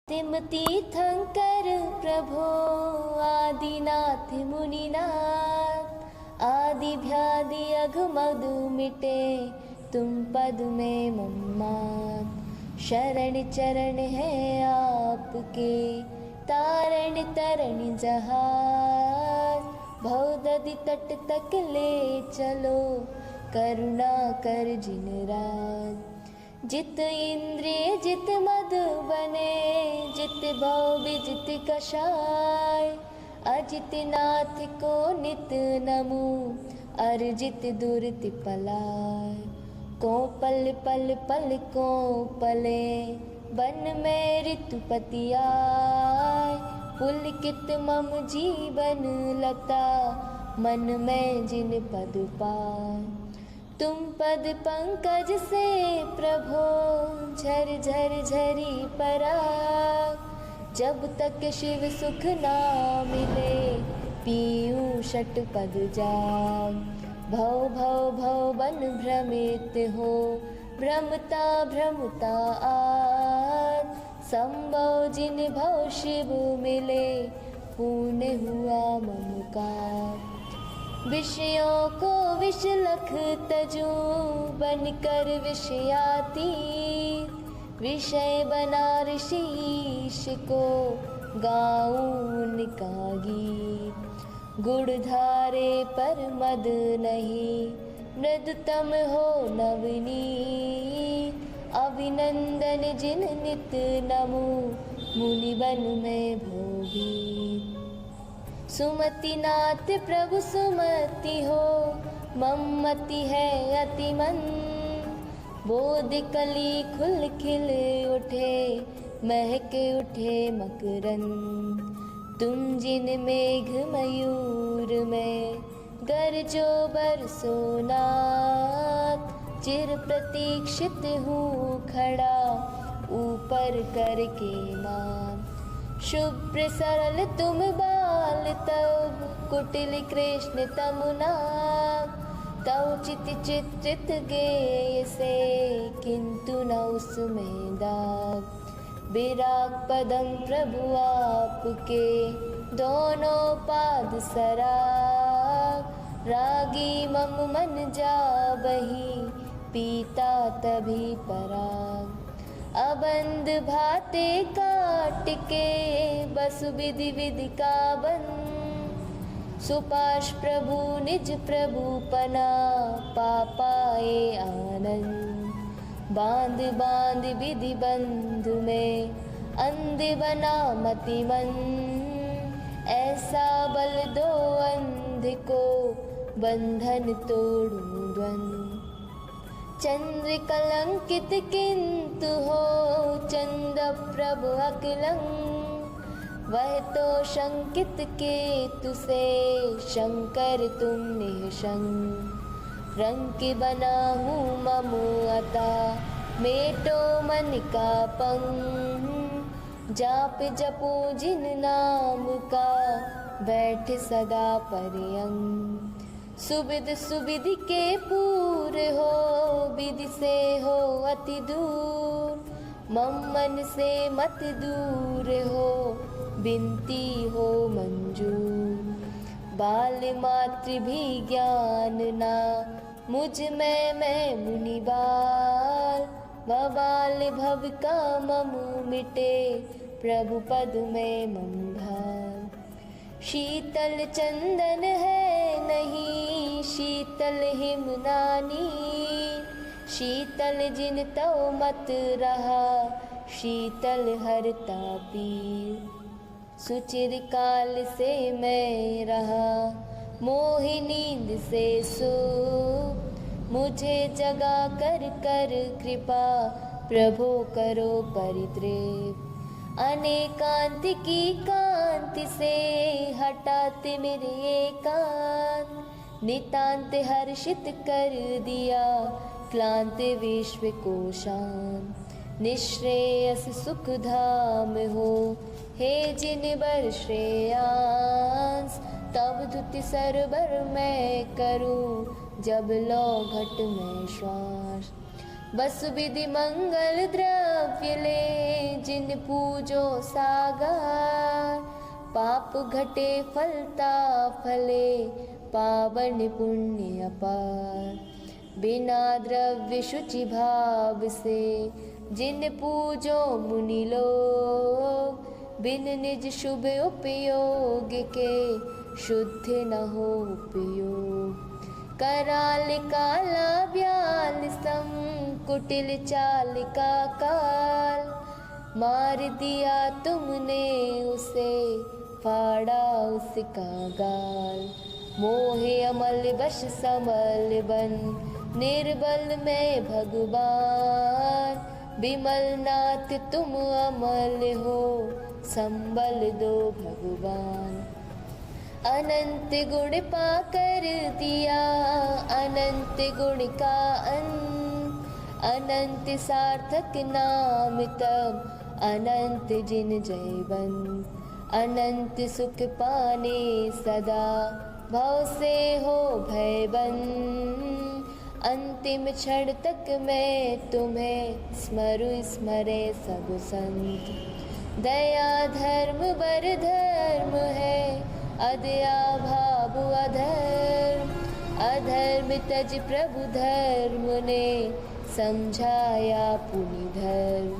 तिम तीर्थंकर प्रभो आदिनाथ मुनिनाथ आदि व्याधि अघमधु मिटे तुम पद में मम्मा शरण चरण है आपके तारण तरण जहाज भवदधि तट तक ले चलो करुणा कर जिन राज जित इंद्रिय जित मद बने जित भव विजित कषाय अजित नाथ को नित नमो अर्जित दुरित पलाय को पल पल पल को पले बन में ऋतुपति आय पुलकित मम जीवन लता मन में जिन पद पाय तुम पद पंकज से प्रभो झर झर झरी पराग जब तक शिव सुख ना मिले पीऊँ षट पद जाग भव भव भव बन भ्रमित हो भ्रमता भ्रमता आज संभव जिन भव शिव मिले पूर्ण हुआ ममकार विषयों को विष लख तजू बनकर विषयाती विषय बना ऋषिश को गाऊं उनका गीत गुड़ धारे पर मद नहीं मृदुतम हो नवनी अभिनंदन जिन नित नमो मुनि बन में भोगी सुमति नाथ प्रभु सुमति हो मम्मति है अति मन बोध कली खुल खिल उठे महके उठे मकरन तुम जिन मेघ मयूर में गरजो बरसो नाथ चिर प्रतीक्षित हूँ खड़ा ऊपर करके मान शुभ्र सरल तुम बाल तब कुटिल कृष्ण तमुना तव चित चित्रित गेय से किंतु न उसमें दाग विराग पदम प्रभु आपके दोनों पाद सराग रागी मम मन जा बही पीता तभी पराग अबंध भाते काट के बस विधि विधि का बंद सुपाश प्रभु निज प्रभु पना पापाए आनंद बांध बांध विधि बंध में अंध बना मति मन ऐसा बल दो अंध को बंधन तोड़ूं द्वंद चंद्र कलंकित किंतु हो चंद प्रभु अकलंक वह तो शंकित केतु से शंकर तुम निशंक रंग की बना हूँ ममो अता मेटो मन का पंग जाप जपो जिन नाम का बैठ सदा पर्यंक सुविध सुविधि के पूर हो विधि से हो अति दूर मम्मन से मत दूर हो बिनती हो मंजूर बाल मात्र भी ज्ञान ना मुझ में मैं मुनि बाल बवाल भव का ममु मिटे प्रभु पद में मम भाल शीतल चंदन है नहीं शीतल हिमनानी शीतल जिन तो मत रहा शीतल हरता पीर सुचिर काल से मैं रहा मोहि नींद से सो मुझे जगा कर कर कृपा प्रभो करो परिद्रेव अनेकांत की कांति से हटाते मेरे एकांत नितांत हर्षित कर दिया क्लांत विश्व को शांत निश्रेयस सुख धाम हो हे जिन बर श्रेयांस तब धुति सरबर मैं करूं जब लो घट में श्वास बस विधि मंगल द्रव्य ले जिन पूजो सागर, पाप घटे फलता फले पावन पुण्य अपार। बिना द्रव्य शुचि भाव से जिन पूजो मुनि लोग, बिन निज शुभ उपयोग के शुद्ध न हो उपयोग। कराल काला ब्याल सम कुटिल चाल का काल, मार दिया तुमने उसे फाड़ा उसका गाल। मोहे अमल बश समल बन निर्बल में भगवान, विमल नाथ तुम अमल हो संबल दो भगवान। अनंत गुण पाकर दिया अनंत गुण का अंत, अनंत सार्थक नाम तब अनंत जिन जयवंत। अनंत सुख पाने सदा भव से हो भयबंद, अंतिम क्षण तक मैं तुम्हें स्मरू स्मरे सब संत। दया धर्म बर धर्म है अदया भाव अधर्म, अधर्म तज प्रभु धर्म ने समझाया पुनि धर्म।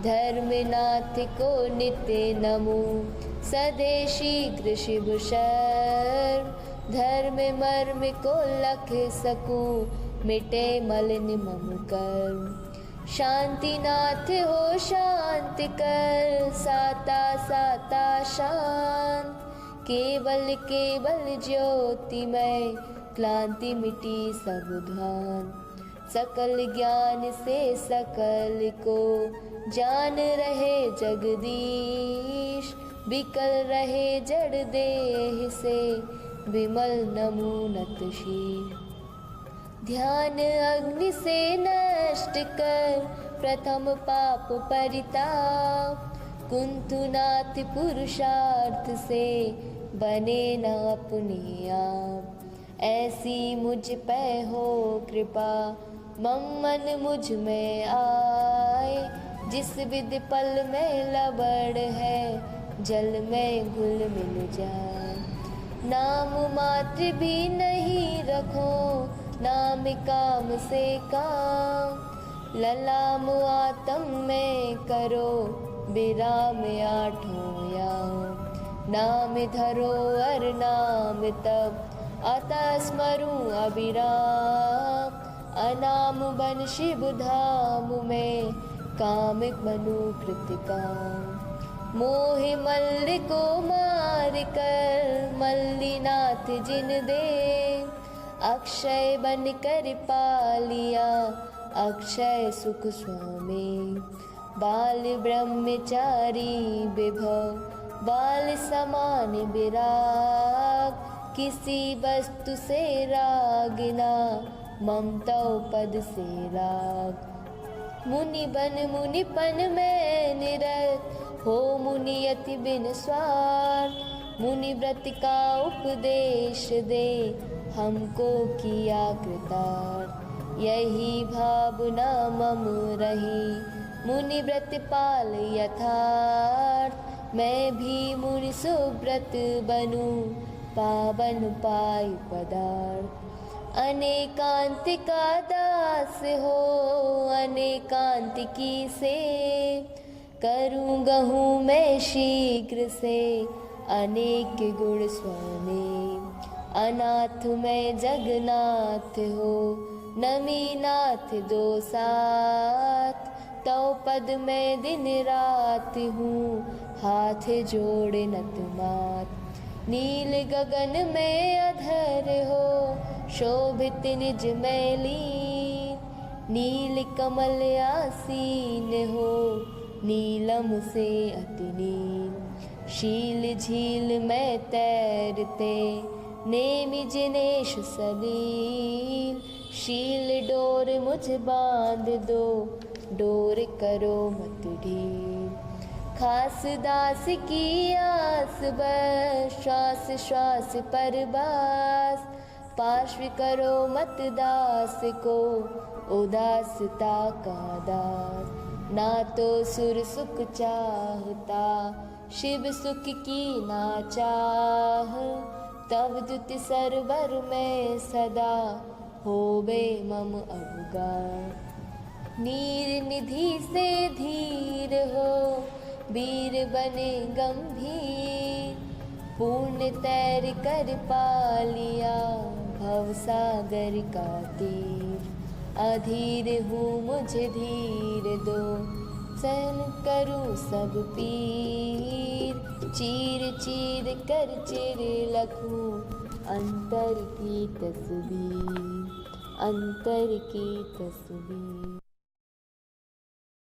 धर्मनाथ को नित्य नमो सदे शीघ्र शिव शर्म, धर्म मर्म को लख सकूं मिटे मलिन मम कर्म। शांतिनाथ हो शांत कर साता साता शांत, केवल केवल ज्योतिमय क्लांति मिटी सब ध्यान। सकल ज्ञान से सकल को जान रहे जगदीश, विकल रहे जड़ देह से विमल नमूनत शीश। ध्यान अग्नि से नष्ट कर प्रथम पाप परिताप, कुंतुनाथ पुरुषार्थ से बने न अपने आप। ऐसी मुझ पे हो कृपा मम मन मुझ में आए, जिस विधि पल में लबड़ है जल में घुल मिल जाए। नाम मात्र भी नहीं रखो नाम काम से काम, ललाम आत्म में करो विराम आठों याम। नाम धरो अर नाम तब अतः स्मरूं अविराम, अनाम बन शिव धाम में कामिक मनु कृतिकाम। मोह मल्ल को मार कर मल्लीनाथ जिन दे, अक्षय बन कर पालिया अक्षय सुख स्वामी। बाल ब्रह्मचारी विभव बाल समान विराग, किसी वस्तु से रागिना ममता पद से राग। मुनि बन मुनिपन में निरत हो मुनियति बिन स्वार्थ, मुनि व्रत का उपदेश दे हमको किया कृतार्थ। यही भावना मम रही मुनि व्रत पाल यथार्थ, मैं भी मुनि सुव्रत बनूं पावन पाई पदार्थ। अनेकांत का दास हो अनेकांत की से, करूँगा हूँ मैं शीघ्र से अनेक गुण स्वामी। अनाथ में जगन्नाथ हो नमीनाथ दो साथ, तो पद में दिन रात हूँ हाथ जोड़ नतमात। नील गगन में अधर हो शोभित निज में लीन, नील कमल आसीन हो नीलम से अति नील। शील झील में तैरते नेमि जिनेश सलील, शील डोर मुझ बांध दो डोर करो मत ढील। खास दास की आस बस श्वास श्वास पर बास, पार्श्व करो मत दास को उदासता का दास। ना तो सुर सुख चाहता, शिव सुख की ना चाह। तब द्युति सरवर में सदा, होवे मम अवगाह। नीर निधि से धीर हो, वीर बने गंभीर। पूर्ण तैर कर पा लिया, भव सागर का तीर। अधीर हूँ मुझे धीर दो, सहन करूँ सब पीर। चीर चीर कर चिर लखूँ, अंतर की तस्वीर, अंतर की तस्वीर।